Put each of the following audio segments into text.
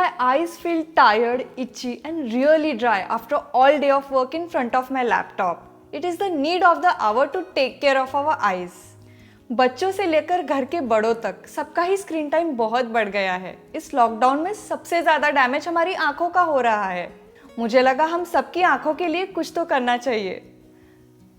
My eyes feel tired, itchy, and really dry after all day of work in front of my laptop. It is the need of the hour to take care of our eyes. बच्चों से लेकर घर के बड़ों तक सबका ही screen time बहुत बढ़ गया है। इस लॉकडाउन में सबसे ज़्यादा डैमेज हमारी आंखों का हो रहा है। मुझे लगा हम सबकी आंखों के लिए कुछ तो करना चाहिए।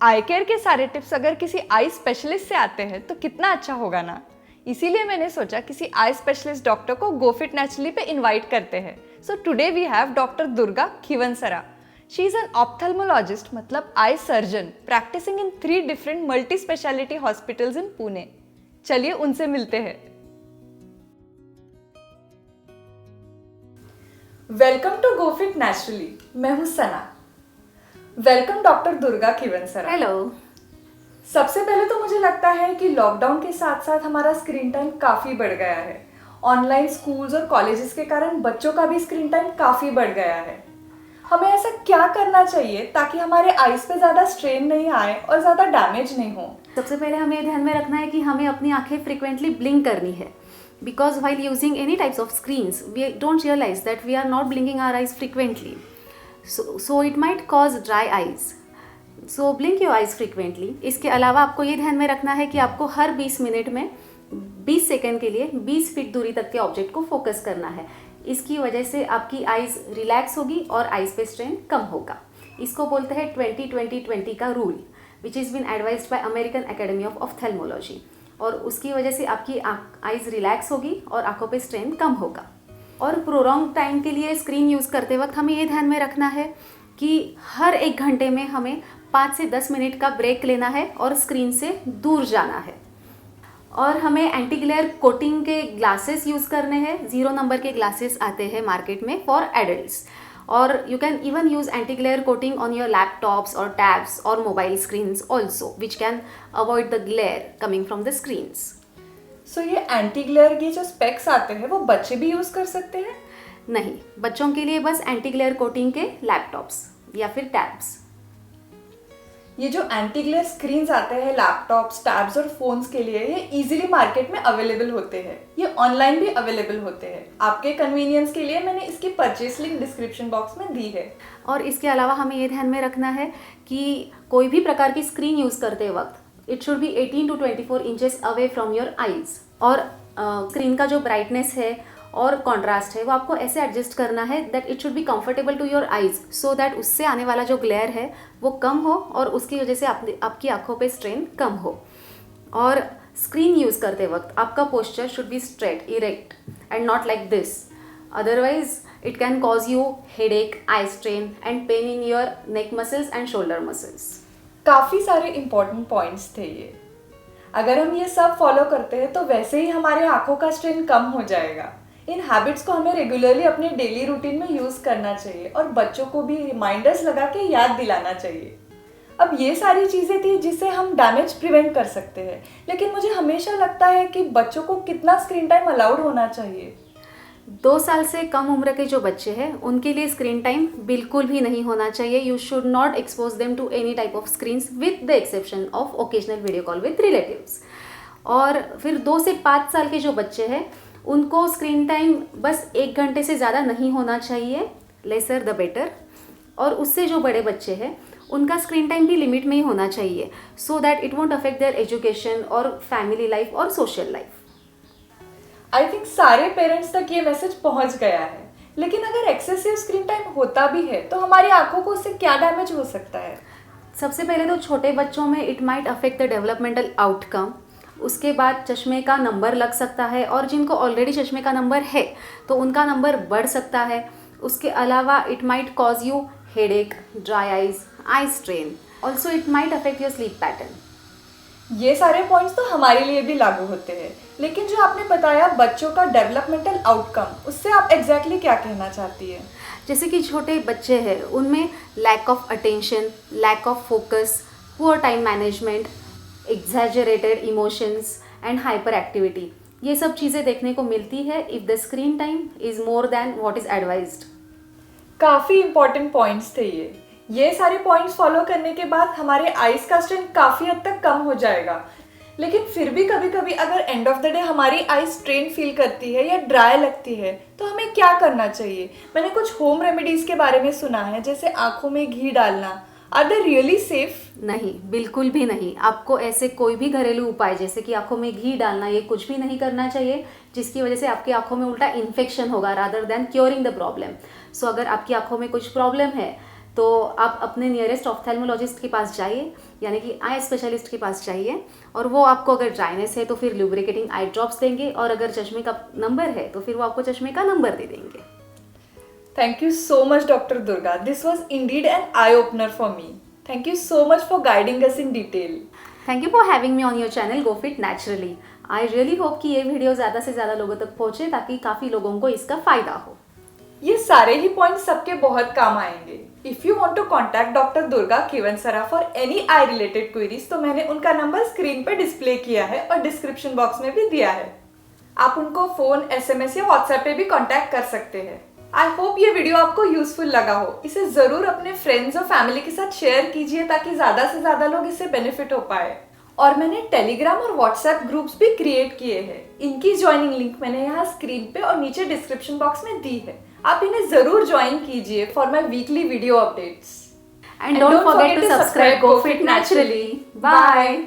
आई केयर के सारे टिप्स अगर किसी आई स्पेशलिस्ट से आते हैं तो कितना अच्छा होगा ना। इसीलिए मैंने सोचा किसी आई स्पेशलिस्ट डॉक्टर को गो फिट नेचुरली पे इनवाइट करते हैं। So today we have doctor Durga Khivansara. She is an ophthalmologist मतलब eye surgeon practicing in 3 different multi specialty hospitals in Pune. चलिए उनसे मिलते हैं। Welcome to Go fit Naturally. मैं हूं Sana. Welcome doctor Durga Khivansara. Hello. सबसे पहले तो मुझे लगता है कि लॉकडाउन के साथ साथ हमारा स्क्रीन टाइम काफ़ी बढ़ गया है। ऑनलाइन स्कूल्स और कॉलेजेस के कारण बच्चों का भी स्क्रीन टाइम काफ़ी बढ़ गया है। हमें ऐसा क्या करना चाहिए ताकि हमारे आईज पे ज़्यादा स्ट्रेन नहीं आए और ज़्यादा डैमेज नहीं हो? सबसे पहले हमें ये ध्यान में रखना है कि हमें अपनी आंखें फ्रिक्वेंटली ब्लिंक करनी है, because while using any types of screens we don't realize that we are not blinking our eyes frequently, so it might cause dry eyes. So blink your eyes frequently. इसके अलावा आपको ये ध्यान में रखना है कि आपको हर 20 मिनट में 20 सेकंड के लिए 20 फीट दूरी तक के ऑब्जेक्ट को फोकस करना है। इसकी वजह से आपकी आइज़ रिलैक्स होगी और आइज़ पे स्ट्रेन कम होगा। इसको बोलते हैं 20-20-20 का rule, which is been advised by American Academy of Ophthalmology. और उसकी वजह से आपकी आइज़ रिलैक्स होगी और आंखों पे स्ट्रेन कम होगा। और प्रोलॉन्ग टाइम के लिए स्क्रीन यूज़ करते वक्त हमें ये ध्यान में रखना है कि हर 1 घंटे में हमें 5 से 10 मिनट का ब्रेक लेना है और स्क्रीन से दूर जाना है। और हमें एंटी ग्लेयर कोटिंग के ग्लासेस यूज़ करने हैं। 0 नंबर के ग्लासेस आते हैं मार्केट में फॉर एडल्ट्स। और you can even use anti glare coating on your laptops और टैब्स और mobile screens also, which can avoid the glare coming from the screens. So ये एंटी ग्लेयर के जो स्पेक्स आते हैं वो बच्चे भी यूज़ कर सकते हैं? नहीं, बच्चों के लिए बस एंटी ग्लेयर कोटिंग के लैपटॉप्स या फिर टैब्स। ये जो एंटी ग्लेयर स्क्रीन्स आते हैं लैपटॉप्स, टैब्स और फोन्स के लिए, ये इजीली मार्केट में अवेलेबल होते हैं। ये ऑनलाइन भी अवेलेबल होते हैं। आपके कन्वीनियंस के लिए मैंने इसकी परचेस लिंक डिस्क्रिप्शन बॉक्स में दी है। और इसके अलावा हमें ये ध्यान में रखना है कि कोई भी प्रकार की स्क्रीन यूज़ करते वक्त it should B 18 to 24 inches away from your eyes. और स्क्रीन का जो ब्राइटनेस है और कॉन्ट्रास्ट है वो आपको ऐसे एडजस्ट करना है that it should be comfortable to your eyes, so that उससे आने वाला जो ग्लेयर है वो कम हो और उसकी वजह से आपकी आंखों पे स्ट्रेन कम हो। और स्क्रीन यूज़ करते वक्त आपका posture should be straight, erect and not like this, otherwise it can cause you headache, eye strain and pain in your neck muscles and shoulder muscles. काफ़ी सारे इंपॉर्टेंट पॉइंट्स थे ये। अगर हम ये सब फॉलो करते हैं तो वैसे ही हमारे आंखों का स्ट्रेन कम हो जाएगा। इन हैबिट्स को हमें रेगुलरली अपने डेली रूटीन में यूज़ करना चाहिए और बच्चों को भी रिमाइंडर्स लगा के याद दिलाना चाहिए। अब ये सारी चीज़ें थी जिससे हम डैमेज प्रिवेंट कर सकते हैं, लेकिन मुझे हमेशा लगता है कि बच्चों को कितना स्क्रीन टाइम अलाउड होना चाहिए? 2 साल से कम उम्र के जो बच्चे हैं उनके लिए स्क्रीन टाइम बिल्कुल भी नहीं होना चाहिए। You should not expose them to any type of screens with the exception of occasional video call with relatives. और फिर 2 से 5 साल के जो बच्चे हैं उनको स्क्रीन टाइम बस 1 घंटे से ज़्यादा नहीं होना चाहिए, लेसर द बेटर। और उससे जो बड़े बच्चे हैं उनका स्क्रीन टाइम भी लिमिट में ही होना चाहिए, so that it won't affect there education और फैमिली लाइफ और सोशल लाइफ। आई थिंक सारे पेरेंट्स तक ये मैसेज पहुंच गया है, लेकिन अगर एक्सेसिव स्क्रीन टाइम होता भी है तो हमारी आंखों को उससे क्या डैमेज हो सकता है? सबसे पहले तो छोटे बच्चों में it might affect the developmental outcome. उसके बाद चश्मे का नंबर लग सकता है, और जिनको ऑलरेडी चश्मे का नंबर है तो उनका नंबर बढ़ सकता है। उसके अलावा it might cause you headache, dry eyes, eye strain. Also it might affect your sleep pattern. ये सारे पॉइंट्स तो हमारे लिए भी लागू होते हैं, लेकिन जो आपने बताया बच्चों का डेवलपमेंटल आउटकम, उससे आप एग्जैक्टली क्या कहना चाहती है? जैसे कि छोटे बच्चे हैं उनमें lack of attention, lack of focus, poor time management, exaggerated emotions and hyperactivity, ये सब चीज़ें देखने को मिलती है if the screen time is more than what is advised. काफ़ी इंपॉर्टेंट पॉइंट्स थे ये सारे पॉइंट्स फॉलो करने के बाद हमारे आइज़ का स्ट्रेन काफ़ी हद तक कम हो जाएगा। लेकिन फिर भी कभी कभी अगर एंड ऑफ द डे हमारी आई स्ट्रेन फील करती है या ड्राई लगती है तो हमें क्या करना चाहिए? मैंने कुछ होम रेमेडीज के बारे में सुना है, जैसे आंखों में घी डालना। Are they really safe? नहीं, बिल्कुल भी नहीं। आपको ऐसे कोई भी घरेलू उपाय जैसे कि आंखों में घी डालना, ये कुछ भी नहीं करना चाहिए जिसकी वजह से आपकी आंखों में उल्टा इन्फेक्शन होगा rather than curing the problem. So अगर आपकी आंखों में कुछ प्रॉब्लम है तो आप अपने नियरेस्ट ऑफ्थेल्मोलॉजिस्ट के पास जाइए, यानी कि आई स्पेशलिस्ट के पास जाइए, और वो आपको अगर ड्राइनेस है तो फिर लुब्रिकेटिंग आई ड्रॉप्स देंगे, और अगर चश्मे का नंबर है तो फिर वो आपको चश्मे का नंबर दे देंगे। Thank you so much, Dr. Durga. This was indeed an eye-opener for me. Thank you so much for guiding us in detail. Thank you for having me on your channel go fit naturally. I really hope कि ये video ज़्यादा से ज़्यादा लोगों तक पहुँचे ताकि काफ़ी लोगों को इसका फ़ायदा हो। ये सारे ही पॉइंट्स सबके बहुत काम आएंगे। If you want to contact doctor Durga Khivansara for any eye related queries तो मैंने उनका नंबर स्क्रीन पर डिस्प्ले किया है और डिस्क्रिप्शन बॉक्स में भी दिया है। आप उनको फोन, SMS या व्हाट्सएप पे भी कांटेक्ट कर सकते हैं। आई होप ये वीडियो आपको यूजफुल लगा हो। इसे जरूर अपने फ्रेंड्स और फैमिली के साथ शेयर कीजिए ताकि ज्यादा से ज्यादा लोग इससे बेनिफिट हो पाए। और मैंने टेलीग्राम और व्हाट्सएप ग्रुप्स भी क्रिएट किए हैं। इनकी ज्वाइनिंग लिंक मैंने यहाँ स्क्रीन पे और नीचे डिस्क्रिप्शन बॉक्स में दी है। आप इन्हें जरूर ज्वाइन कीजिए for my weekly video updates. And don't forget to subscribe go fit naturally. Bye.